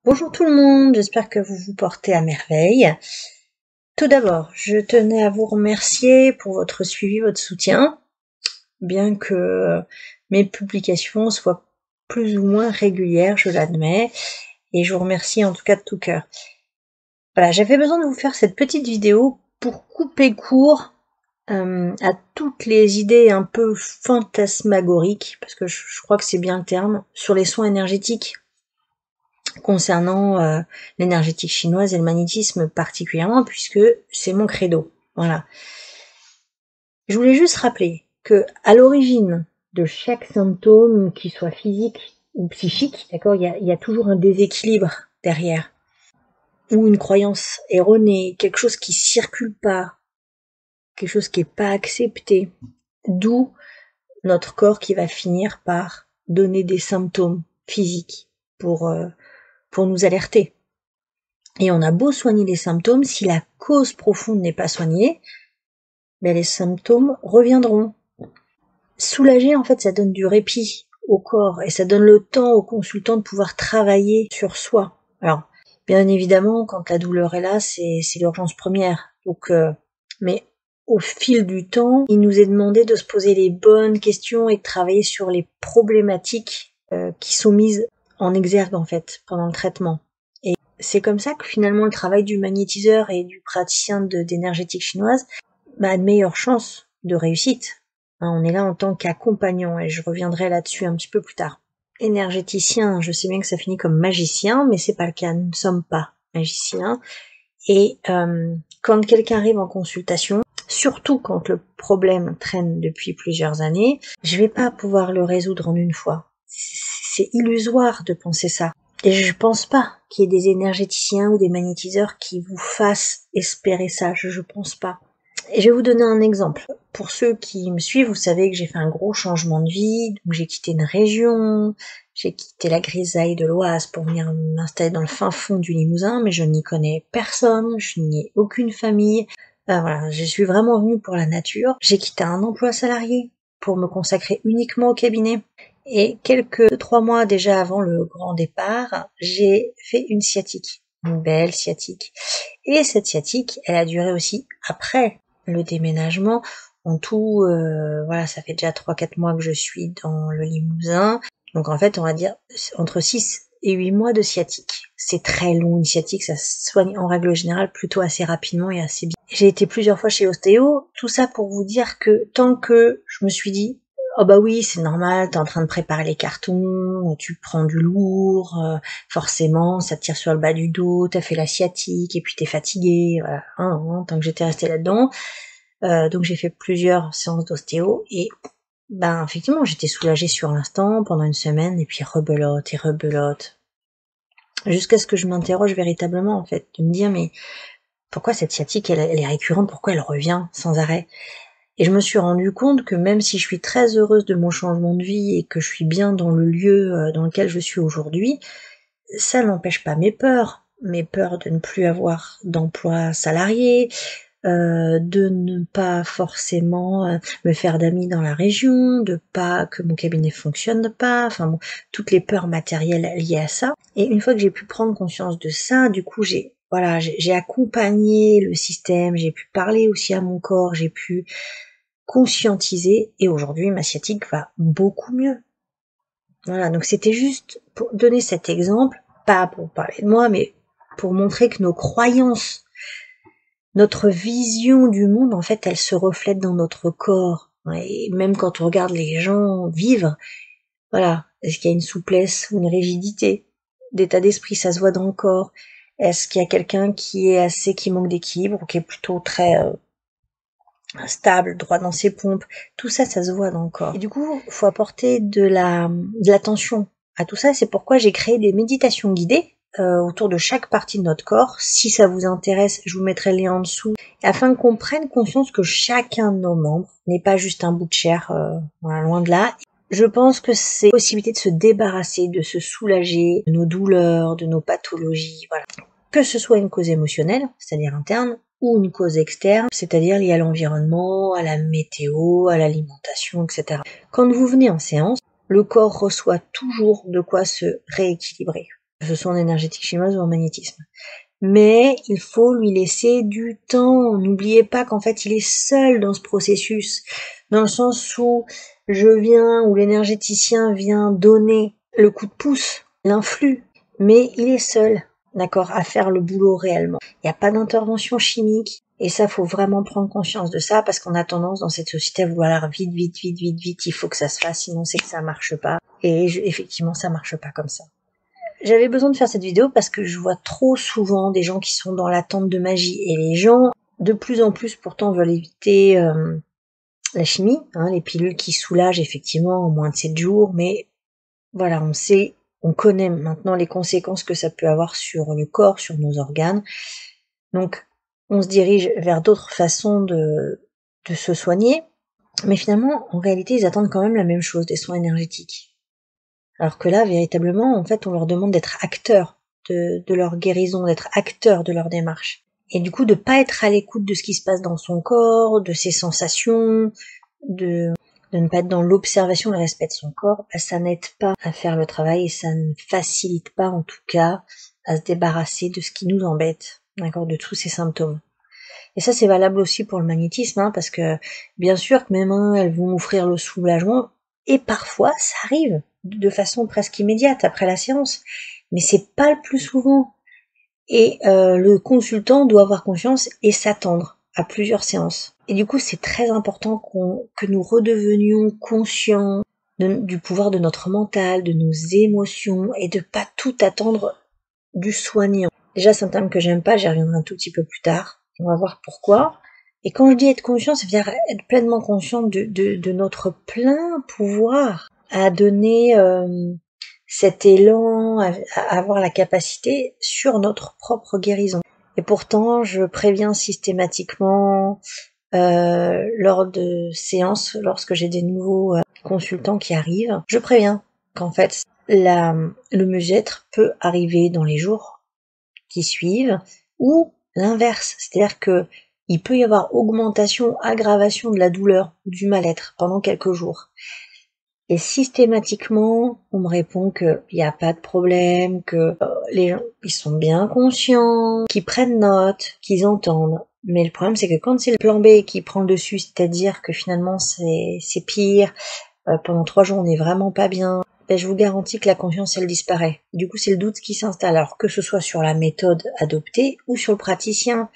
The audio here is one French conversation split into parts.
Bonjour tout le monde, j'espère que vous vous portez à merveille. Tout d'abord, je tenais à vous remercier pour votre suivi, votre soutien, bien que mes publications soient plus ou moins régulières, je l'admets, et je vous remercie en tout cas de tout cœur. Voilà, j'avais besoin de vous faire cette petite vidéo pour couper court à toutes les idées un peu fantasmagoriques, parce que je crois que c'est bien le terme, sur les soins énergétiques concernant l'énergétique chinoise et le magnétisme particulièrement, puisque c'est mon credo. Voilà. Je voulais juste rappeler que à l'origine de chaque symptôme, qu'il soit physique ou psychique, d'accord, il y a toujours un déséquilibre derrière, ou une croyance erronée, quelque chose qui circule pas, quelque chose qui est pas accepté, d'où notre corps qui va finir par donner des symptômes physiques pour nous alerter. Et on a beau soigner les symptômes, si la cause profonde n'est pas soignée, ben les symptômes reviendront. Soulager, en fait, ça donne du répit au corps et ça donne le temps au consultant de pouvoir travailler sur soi. Alors, bien évidemment, quand la douleur est là, c'est l'urgence première. Donc, mais au fil du temps, il nous est demandé de se poser les bonnes questions et de travailler sur les problématiques qui sont mises en exergue, en fait, pendant le traitement. C'est comme ça que finalement le travail du magnétiseur et du praticien d'énergétique chinoise a de meilleures chances de réussite. On est là en tant qu'accompagnant et je reviendrai là-dessus un petit peu plus tard. Énergéticien, je sais bien que ça finit comme magicien, mais c'est pas le cas, nous ne sommes pas magiciens. Et quand quelqu'un arrive en consultation, surtout quand le problème traîne depuis plusieurs années, je vais pas pouvoir le résoudre en une fois. C'est illusoire de penser ça. Et je pense pas qu'il y ait des énergéticiens ou des magnétiseurs qui vous fassent espérer ça, je pense pas. Et je vais vous donner un exemple. Pour ceux qui me suivent, vous savez que j'ai fait un gros changement de vie, donc j'ai quitté une région, j'ai quitté la grisaille de l'Oise pour venir m'installer dans le fin fond du Limousin, mais je n'y connais personne, je n'y ai aucune famille. Voilà, je suis vraiment venue pour la nature. J'ai quitté un emploi salarié pour me consacrer uniquement au cabinet. Et 3 mois déjà avant le grand départ, j'ai fait une sciatique, une belle sciatique. Et cette sciatique, elle a duré aussi après le déménagement. En tout, voilà, ça fait déjà 3-4 mois que je suis dans le Limousin. Donc en fait, on va dire entre 6 et 8 mois de sciatique. C'est très long, une sciatique, ça se soigne en règle générale plutôt assez rapidement et assez bien. J'ai été plusieurs fois chez ostéo, tout ça pour vous dire que tant que je me suis dit oh bah oui, c'est normal, t'es en train de préparer les cartons, tu prends du lourd, forcément, ça te tire sur le bas du dos, t'as fait la sciatique, et puis t'es fatigué, voilà, tant que j'étais restée là-dedans. Donc j'ai fait plusieurs séances d'ostéo, et ben effectivement, j'étais soulagée sur l'instant, pendant une semaine, et puis rebelote, et rebelote. Jusqu'à ce que je m'interroge véritablement, en fait, de me dire, mais pourquoi cette sciatique, elle est récurrente, pourquoi elle revient sans arrêt ? Et je me suis rendu compte que même si je suis très heureuse de mon changement de vie et que je suis bien dans le lieu dans lequel je suis aujourd'hui, ça n'empêche pas mes peurs de ne plus avoir d'emploi salarié, de ne pas forcément me faire d'amis dans la région, de pas que mon cabinet fonctionne pas, enfin bon, toutes les peurs matérielles liées à ça. Et une fois que j'ai pu prendre conscience de ça, du coup j'ai accompagné le système, j'ai pu parler aussi à mon corps, j'ai pu conscientiser, et aujourd'hui ma sciatique va beaucoup mieux. Voilà, donc c'était juste pour donner cet exemple, pas pour parler de moi, mais pour montrer que nos croyances, notre vision du monde, en fait, elle se reflète dans notre corps. Et même quand on regarde les gens vivre, voilà, est-ce qu'il y a une souplesse, une rigidité d'état d'esprit, ça se voit dans le corps. Est-ce qu'il y a quelqu'un qui manque d'équilibre, ou qui est plutôt très stable, droit dans ses pompes, tout ça, ça se voit dans le corps. Et du coup, faut apporter de l'attention à tout ça. C'est pourquoi j'ai créé des méditations guidées autour de chaque partie de notre corps. Si ça vous intéresse, je vous mettrai le lien en dessous, afin qu'on prenne conscience que chacun de nos membres n'est pas juste un bout de chair, voilà, loin de là. Je pense que c'est la possibilité de se débarrasser, de se soulager de nos douleurs, de nos pathologies, voilà. Que ce soit une cause émotionnelle, c'est-à-dire interne, ou une cause externe, c'est-à-dire liée à l'environnement, à la météo, à l'alimentation, etc. Quand vous venez en séance, le corps reçoit toujours de quoi se rééquilibrer. que ce soit en énergétique chinoise ou en magnétisme. Mais il faut lui laisser du temps. N'oubliez pas qu'en fait, il est seul dans ce processus, dans le sens où où l'énergéticien vient donner le coup de pouce, l'influx, mais il est seul, d'accord, à faire le boulot réellement. Il n'y a pas d'intervention chimique, et ça, faut vraiment prendre conscience de ça, parce qu'on a tendance dans cette société à vouloir vite, il faut que ça se fasse, sinon c'est que ça marche pas. Et effectivement, ça marche pas comme ça. J'avais besoin de faire cette vidéo parce que je vois trop souvent des gens qui sont dans l'attente de magie, et les gens, de plus en plus, pourtant, veulent éviter la chimie, les pilules qui soulagent effectivement en moins de 7 jours, mais voilà, on connaît maintenant les conséquences que ça peut avoir sur le corps, sur nos organes. Donc, on se dirige vers d'autres façons de se soigner, mais finalement, en réalité, ils attendent quand même la même chose, des soins énergétiques. Alors que là, véritablement, en fait, on leur demande d'être acteurs de leur guérison, d'être acteurs de leur démarche. Et du coup, de pas être à l'écoute de ce qui se passe dans son corps, de ses sensations, de ne pas être dans l'observation, le respect de son corps, ça n'aide pas à faire le travail et ça ne facilite pas, en tout cas, à se débarrasser de ce qui nous embête, d'accord, de tous ces symptômes. Et ça, c'est valable aussi pour le magnétisme, parce que, bien sûr que mes mains, elles vont offrir le soulagement, et parfois, ça arrive de façon presque immédiate après la séance, mais c'est pas le plus souvent. Et le consultant doit avoir confiance et s'attendre à plusieurs séances. Et du coup, c'est très important que nous redevenions conscients du pouvoir de notre mental, de nos émotions, et de pas tout attendre du soignant. Déjà, c'est un terme que j'aime pas, j'y reviendrai un tout petit peu plus tard. On va voir pourquoi. Et quand je dis être conscient, ça veut dire être pleinement conscient de notre plein pouvoir à donner cet élan, à avoir la capacité sur notre propre guérison. Et pourtant, je préviens systématiquement lors de séances, lorsque j'ai des nouveaux consultants qui arrivent, je préviens qu'en fait, le mieux-être peut arriver dans les jours qui suivent, ou l'inverse, c'est-à-dire que il peut y avoir augmentation, aggravation de la douleur ou du mal-être pendant quelques jours. Et systématiquement, on me répond qu'il n'y a pas de problème, que les gens ils sont bien conscients, qu'ils prennent note, qu'ils entendent. Mais le problème, c'est que quand c'est le plan B qui prend le dessus, c'est-à-dire que finalement c'est pire, pendant 3 jours on n'est vraiment pas bien, je vous garantis que la confiance, elle disparaît. Du coup, c'est le doute qui s'installe, alors que ce soit sur la méthode adoptée ou sur le praticien.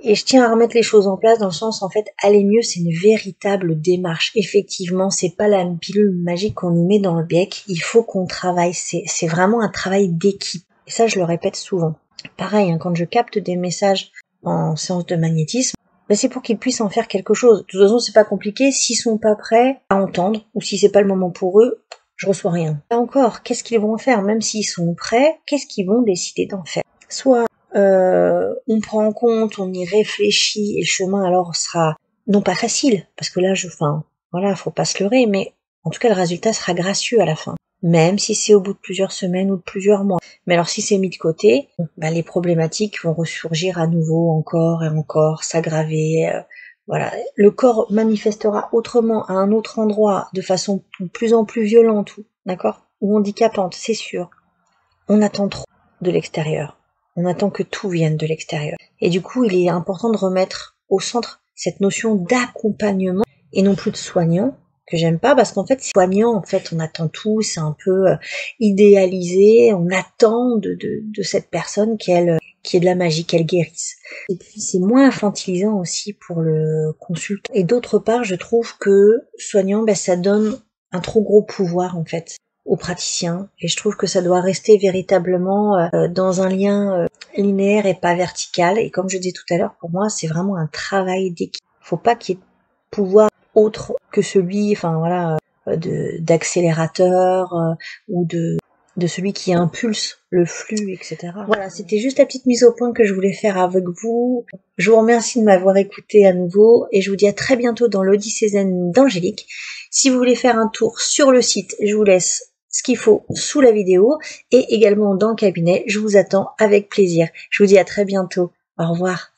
Et je tiens à remettre les choses en place dans le sens, en fait, aller mieux, c'est une véritable démarche. Effectivement, c'est pas la pilule magique qu'on nous met dans le bec. Il faut qu'on travaille. C'est vraiment un travail d'équipe. Et ça, je le répète souvent. Pareil, quand je capte des messages en séance de magnétisme, c'est pour qu'ils puissent en faire quelque chose. De toute façon, c'est pas compliqué. S'ils sont pas prêts à entendre, ou si c'est pas le moment pour eux, je reçois rien. Là encore, qu'est-ce qu'ils vont faire? Même s'ils sont prêts, qu'est-ce qu'ils vont décider d'en faire? Soit on prend en compte, on y réfléchit, et le chemin alors sera non pas facile, parce que là, faut pas se leurrer, mais en tout cas le résultat sera gracieux à la fin, même si c'est au bout de plusieurs semaines ou de plusieurs mois. Mais alors si c'est mis de côté, les problématiques vont ressurgir à nouveau, encore et encore, s'aggraver. Voilà, le corps manifestera autrement à un autre endroit, de façon de plus en plus violente, d'accord, ou handicapante, c'est sûr. On attend trop de l'extérieur. On attend que tout vienne de l'extérieur. Et du coup, il est important de remettre au centre cette notion d'accompagnement et non plus de soignant, que j'aime pas, parce qu'en fait, soignant, en fait, on attend tout, c'est un peu idéalisé, on attend de cette personne qu'elle qui est de la magie, qu'elle guérisse. Et puis, c'est moins infantilisant aussi pour le consultant. Et d'autre part, je trouve que soignant, ça donne un trop gros pouvoir, en fait, aux praticiens, et je trouve que ça doit rester véritablement dans un lien linéaire et pas vertical. Et comme je disais tout à l'heure, pour moi, c'est vraiment un travail d'équipe. Faut pas qu'il y ait de pouvoir autre que celui, d'accélérateur ou de celui qui impulse le flux, etc. Voilà, c'était juste la petite mise au point que je voulais faire avec vous. Je vous remercie de m'avoir écouté à nouveau, et je vous dis à très bientôt dans l'Odyssée Zen d'Angélique. Si vous voulez faire un tour sur le site, je vous laisse ce qu'il faut sous la vidéo, et également dans le cabinet. Je vous attends avec plaisir. Je vous dis à très bientôt. Au revoir.